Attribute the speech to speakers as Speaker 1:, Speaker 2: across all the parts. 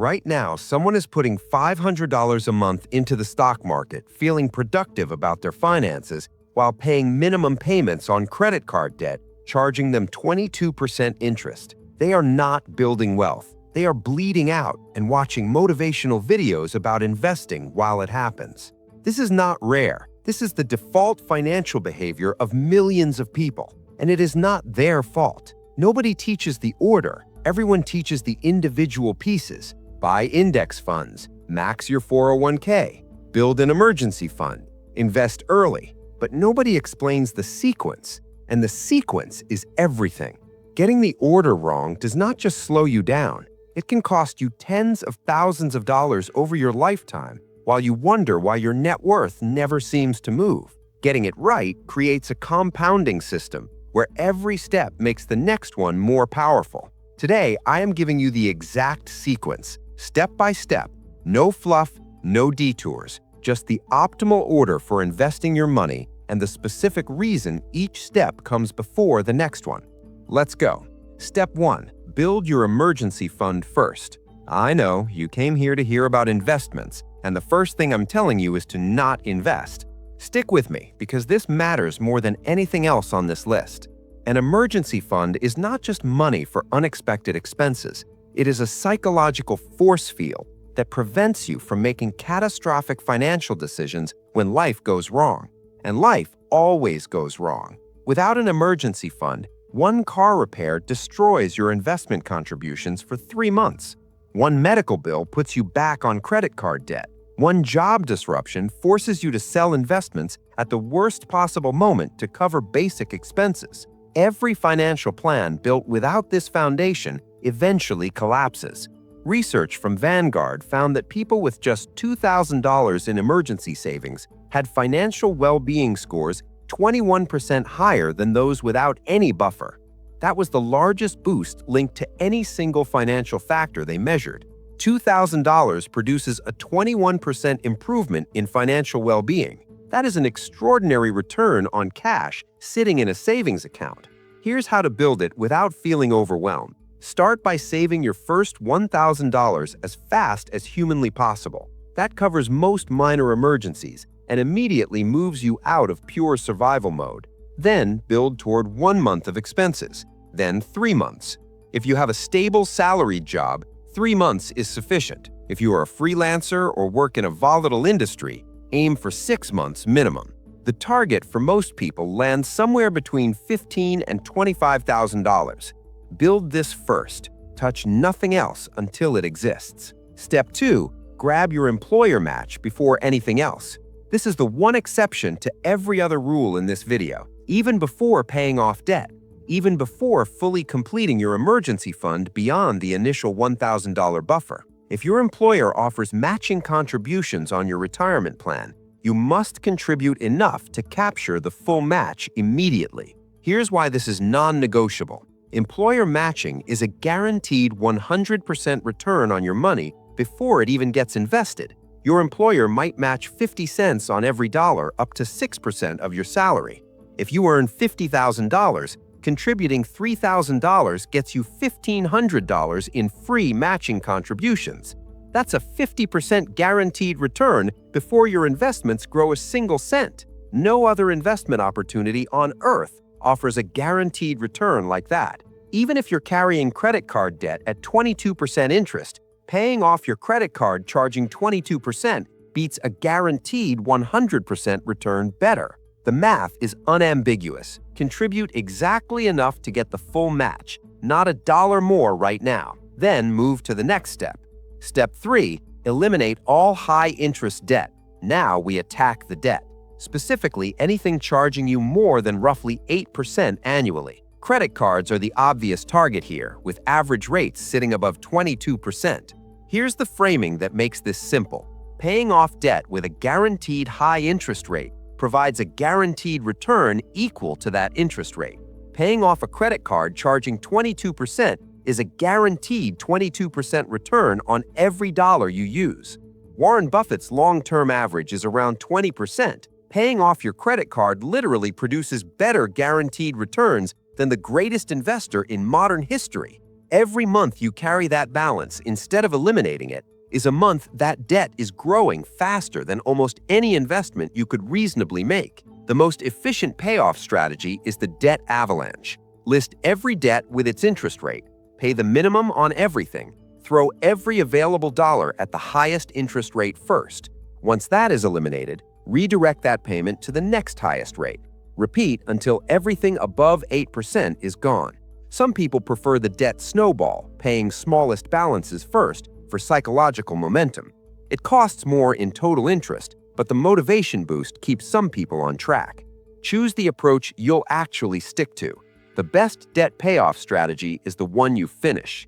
Speaker 1: Right now, someone is putting $500 a month into the stock market, feeling productive about their finances, while paying minimum payments on credit card debt, charging them 22% interest. They are not building wealth. They are bleeding out and watching motivational videos about investing while it happens. This is not rare. This is the default financial behavior of millions of people, and it is not their fault. Nobody teaches the order. Everyone teaches the individual pieces. Buy index funds, max your 401k, build an emergency fund, invest early. But nobody explains the sequence, and the sequence is everything. Getting the order wrong does not just slow you down. It can cost you tens of thousands of dollars over your lifetime while you wonder why your net worth never seems to move. Getting it right creates a compounding system where every step makes the next one more powerful. Today, I am giving you the exact sequence, step by step, no fluff, no detours, just the optimal order for investing your money and the specific reason each step comes before the next one. Let's go. Step 1. Build your emergency fund first. I know, you came here to hear about investments, and the first thing I'm telling you is to not invest. Stick with me, because this matters more than anything else on this list. An emergency fund is not just money for unexpected expenses. It is a psychological force field that prevents you from making catastrophic financial decisions when life goes wrong. And life always goes wrong. Without an emergency fund, one car repair destroys your investment contributions for 3 months. One medical bill puts you back on credit card debt. One job disruption forces you to sell investments at the worst possible moment to cover basic expenses. Every financial plan built without this foundation eventually collapses. Research from Vanguard found that people with just $2,000 in emergency savings had financial well-being scores 21% higher than those without any buffer. That was the largest boost linked to any single financial factor they measured. $2,000 produces a 21% improvement in financial well-being. That is an extraordinary return on cash sitting in a savings account. Here's how to build it without feeling overwhelmed. Start by saving your first $1,000 as fast as humanly possible. That covers most minor emergencies and immediately moves you out of pure survival mode. Then build toward 1 month of expenses, then 3 months. If you have a stable salaried job, 3 months is sufficient. If you are a freelancer or work in a volatile industry, aim for 6 months minimum. The target for most people lands somewhere between $15,000 and $25,000. Build this first. Touch nothing else until it exists. Step 2. Grab your employer match before anything else. This is the one exception to every other rule in this video. Even before paying off debt, even before fully completing your emergency fund beyond the initial $1,000 buffer. If your employer offers matching contributions on your retirement plan, you must contribute enough to capture the full match immediately. Here's why this is non-negotiable. Employer matching is a guaranteed 100% return on your money before it even gets invested. Your employer might match 50 cents on every dollar up to 6% of your salary. If you earn $50,000, contributing $3,000 gets you $1,500 in free matching contributions. That's a 50% guaranteed return before your investments grow a single cent. No other investment opportunity on earth offers a guaranteed return like that. Even if you're carrying credit card debt at 22% interest, paying off your credit card charging 22% beats a guaranteed 100% return better. The math is unambiguous. Contribute exactly enough to get the full match, not a dollar more right now. Then move to the next step. Step 3. Eliminate all high-interest debt. Now we attack the debt, specifically anything charging you more than roughly 8% annually. Credit cards are the obvious target here, with average rates sitting above 22%. Here's the framing that makes this simple. Paying off debt with a guaranteed high interest rate provides a guaranteed return equal to that interest rate. Paying off a credit card charging 22% is a guaranteed 22% return on every dollar you use. Warren Buffett's long-term average is around 20%. Paying off your credit card literally produces better guaranteed returns than the greatest investor in modern history. Every month you carry that balance instead of eliminating it is a month that debt is growing faster than almost any investment you could reasonably make. The most efficient payoff strategy is the debt avalanche. List every debt with its interest rate, pay the minimum on everything, throw every available dollar at the highest interest rate first. Once that is eliminated, redirect that payment to the next highest rate. Repeat until everything above 8% is gone. Some people prefer the debt snowball, paying smallest balances first for psychological momentum. It costs more in total interest, but the motivation boost keeps some people on track. Choose the approach you'll actually stick to. The best debt payoff strategy is the one you finish.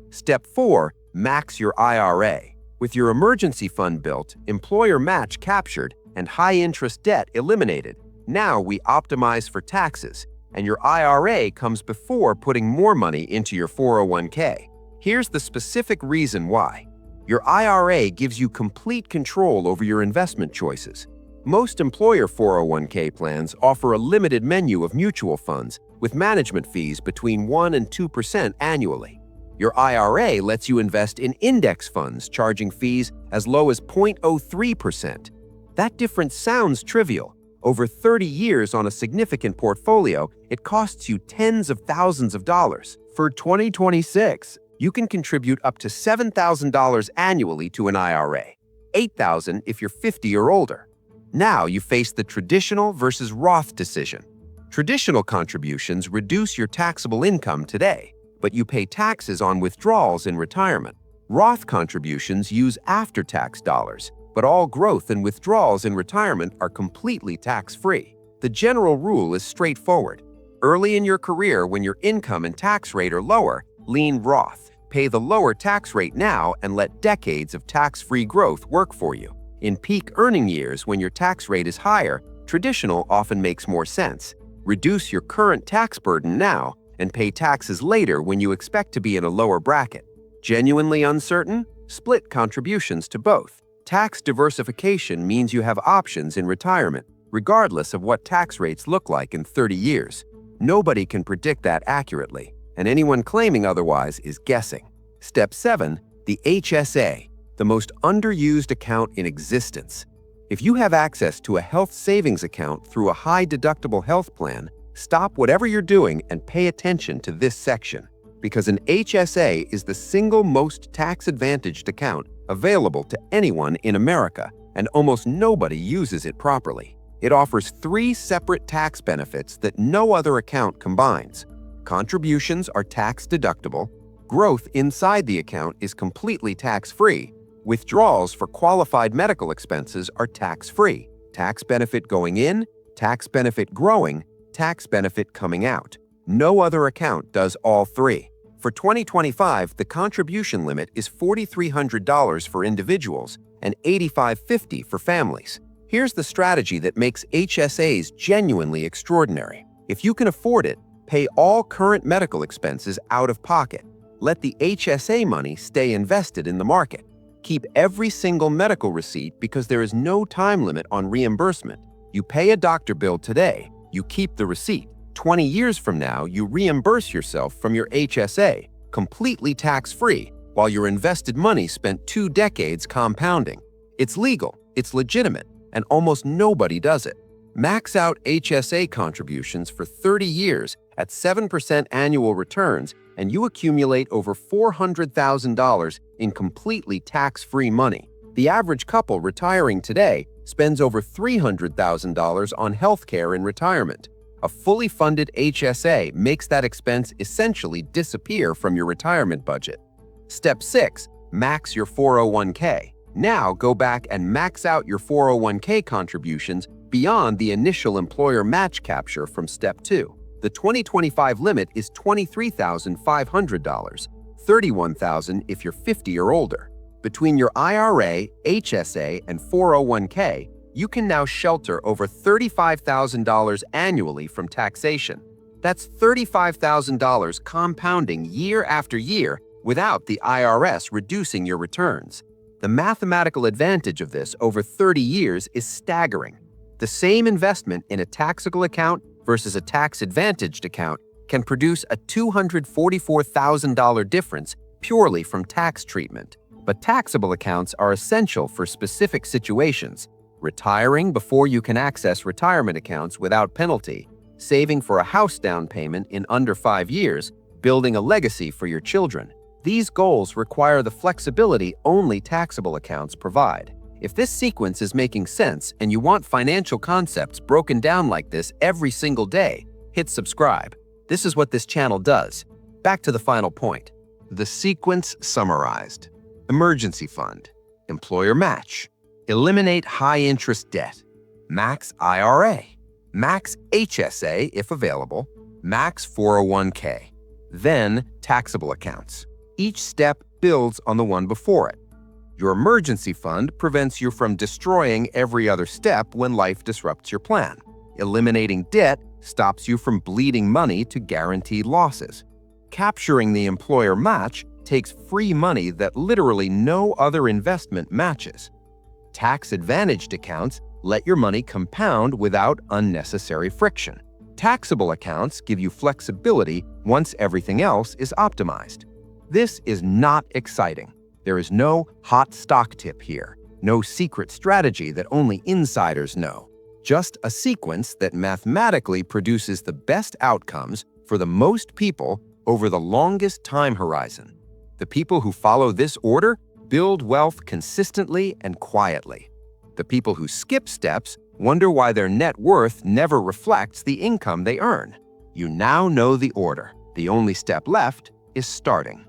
Speaker 1: Step 4. Max your IRA. With your emergency fund built, employer match captured, and high-interest debt eliminated, now we optimize for taxes, and your IRA comes before putting more money into your 401k. Here's the specific reason why. Your IRA gives you complete control over your investment choices. Most employer 401k plans offer a limited menu of mutual funds with management fees between 1% and 2% annually. Your IRA lets you invest in index funds charging fees as low as 0.03%. That difference sounds trivial. Over 30 years on a significant portfolio, it costs you tens of thousands of dollars. For 2026, you can contribute up to $7,000 annually to an IRA, $8,000 if you're 50 or older. Now you face the traditional versus Roth decision. Traditional contributions reduce your taxable income today, but you pay taxes on withdrawals in retirement. Roth contributions use after-tax dollars, but all growth and withdrawals in retirement are completely tax-free. The general rule is straightforward. Early in your career, when your income and tax rate are lower, lean Roth. Pay the lower tax rate now and let decades of tax-free growth work for you. In peak earning years, when your tax rate is higher, traditional often makes more sense. Reduce your current tax burden now and pay taxes later when you expect to be in a lower bracket. Genuinely uncertain? Split contributions to both. Tax diversification means you have options in retirement, regardless of what tax rates look like in 30 years. Nobody can predict that accurately, and anyone claiming otherwise is guessing. Step 7. The HSA, the most underused account in existence. If you have access to a health savings account through a high-deductible health plan, stop whatever you're doing and pay attention to this section, because an HSA is the single most tax-advantaged account available to anyone in America, and almost nobody uses it properly. It offers 3 separate tax benefits that no other account combines. Contributions are tax-deductible, growth inside the account is completely tax-free, withdrawals for qualified medical expenses are tax-free, tax benefit going in, tax benefit growing, tax benefit coming out. No other account does all 3. For 2025, the contribution limit is $4,300 for individuals and $8,550 for families. Here's the strategy that makes HSAs genuinely extraordinary. If you can afford it, pay all current medical expenses out of pocket. Let the HSA money stay invested in the market. Keep every single medical receipt because there is no time limit on reimbursement. You pay a doctor bill today, you keep the receipt. 20 years from now, you reimburse yourself from your HSA, completely tax-free, while your invested money spent 2 decades compounding. It's legal, it's legitimate, and almost nobody does it. Max out HSA contributions for 30 years at 7% annual returns, and you accumulate over $400,000 in completely tax-free money. The average couple retiring today spends over $300,000 on healthcare in retirement. A fully funded HSA makes that expense essentially disappear from your retirement budget. Step 6. Max your 401k. Now go back and max out your 401k contributions beyond the initial employer match capture from Step 2. The 2025 limit is $23,500, $31,000 if you're 50 or older. Between your IRA, HSA, and 401k, you can now shelter over $35,000 annually from taxation. That's $35,000 compounding year after year without the IRS reducing your returns. The mathematical advantage of this over 30 years is staggering. The same investment in a taxable account versus a tax-advantaged account can produce a $244,000 difference purely from tax treatment. But taxable accounts are essential for specific situations: retiring before you can access retirement accounts without penalty, saving for a house down payment in under 5 years, building a legacy for your children. These goals require the flexibility only taxable accounts provide. If this sequence is making sense and you want financial concepts broken down like this every single day, hit subscribe. This is what this channel does. Back to the final point. The sequence summarized: emergency fund, employer match, eliminate high-interest debt, max IRA, max HSA if available, max 401k, then taxable accounts. Each step builds on the one before it. Your emergency fund prevents you from destroying every other step when life disrupts your plan. Eliminating debt stops you from bleeding money to guaranteed losses. Capturing the employer match takes free money that literally no other investment matches. Tax-advantaged accounts let your money compound without unnecessary friction. Taxable accounts give you flexibility once everything else is optimized. This is not exciting. There is no hot stock tip here, no secret strategy that only insiders know. Just a sequence that mathematically produces the best outcomes for the most people over the longest time horizon. The people who follow this order build wealth consistently and quietly. The people who skip steps wonder why their net worth never reflects the income they earn. You now know the order. The only step left is starting.